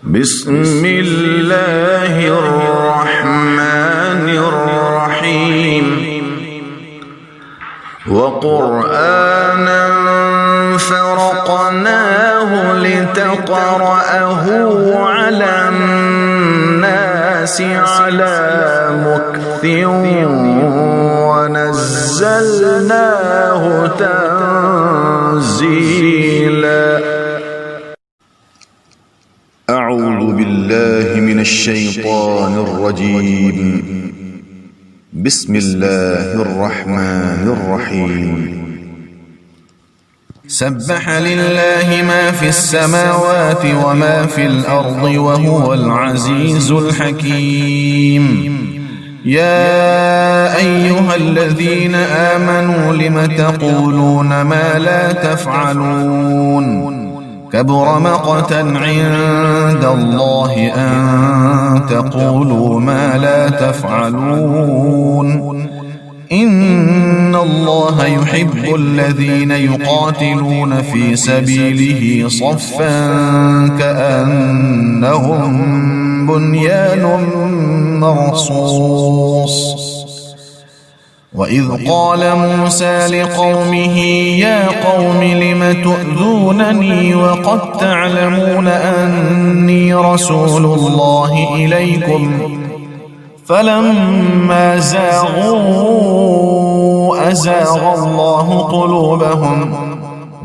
بسم الله الرحمن الرحيم وقرآنا فرقناه لتقرأه على الناس على مكث ونزلناه تنزيلا. أعوذ بالله من الشيطان الرجيم. بسم الله الرحمن الرحيم. سبح لله ما في السماوات وما في الأرض وهو العزيز الحكيم. يا أيها الذين آمنوا لم تقولون ما لا تفعلون كبر مقتا عند الله أن تقولوا ما لا تفعلون إن الله يحب الذين يقاتلون في سبيله صفا كأنهم بنيان مرصوص. وإذ قال موسى لقومه يا قوم لم تؤذونني وقد تعلمون أني رسول الله إليكم فلما زاغوا أزاغ الله قلوبهم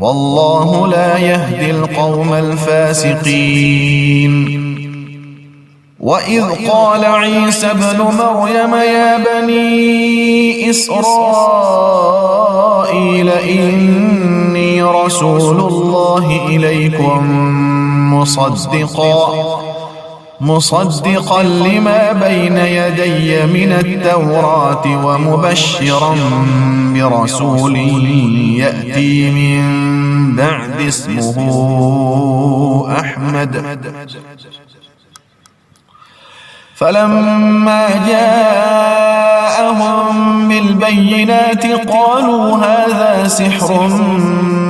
والله لا يهدي القوم الفاسقين. وإذ قال عيسى ابن مريم يا بني إسرائيل إني رسول الله إليكم مصدقا لما بين يدي من التوراة ومبشرا برسول يأتي من بعد اسمه أحمد. فلما جاءهم بالبينات قالوا هذا سحر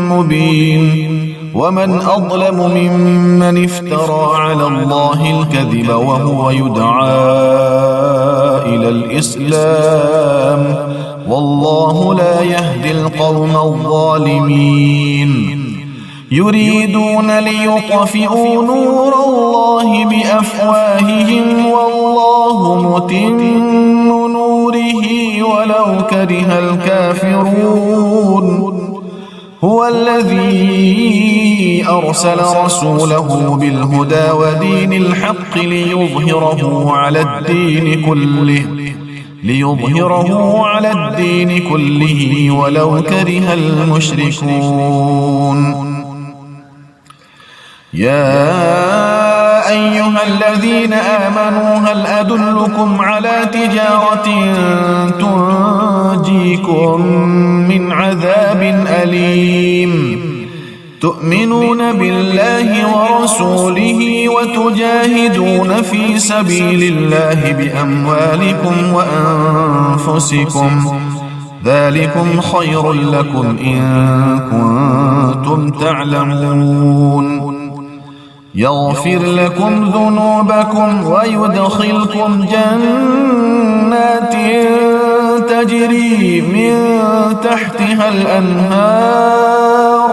مبين ومن أظلم ممن افترى على الله الكذب وهو يدعى إلى الإسلام والله لا يهدي القوم الظالمين. يريدون ليطفئوا نور الله بأفواههم والله متم نوره ولو كره الكافرون. هو الذي أرسل رسوله بالهدى ودين الحق ليظهره على الدين كله ولو كره المشركون. يا أيها الذين آمنوا هل أدلكم على تجارة تنجيكم من عذاب أليم تؤمنون بالله ورسوله وتجاهدون في سبيل الله بأموالكم وأنفسكم ذلكم خير لكم إن كنتم تعلمون. يغفر لكم ذنوبكم ويدخلكم جنات تجري من تحتها الأنهار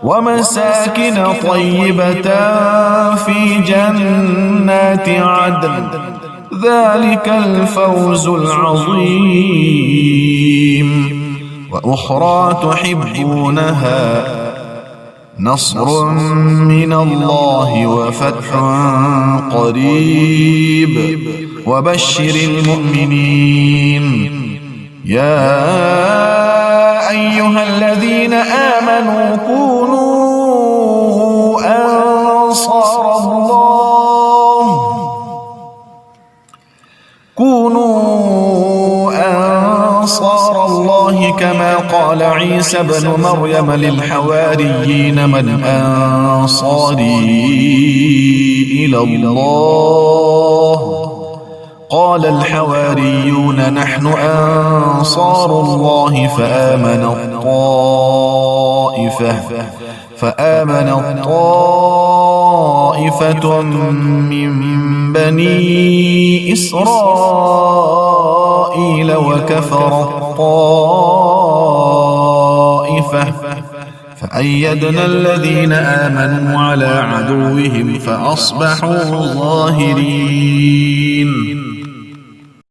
ومساكن طيبة في جنات عدن ذلك الفوز العظيم. وأخرى تحبونها نصر من الله وفتح قريب وبشر المؤمنين. يا أيها الذين آمنوا كونوا أنصار الله كما قال عيسى ابن مريم للحواريين من أنصاري إلى الله قال الحواريون نحن أنصار الله فآمنت طائفة طائفة من بني إسرائيل وكفرت طائفة فأيدنا الذين آمنوا على عدوهم فأصبحوا ظاهرين.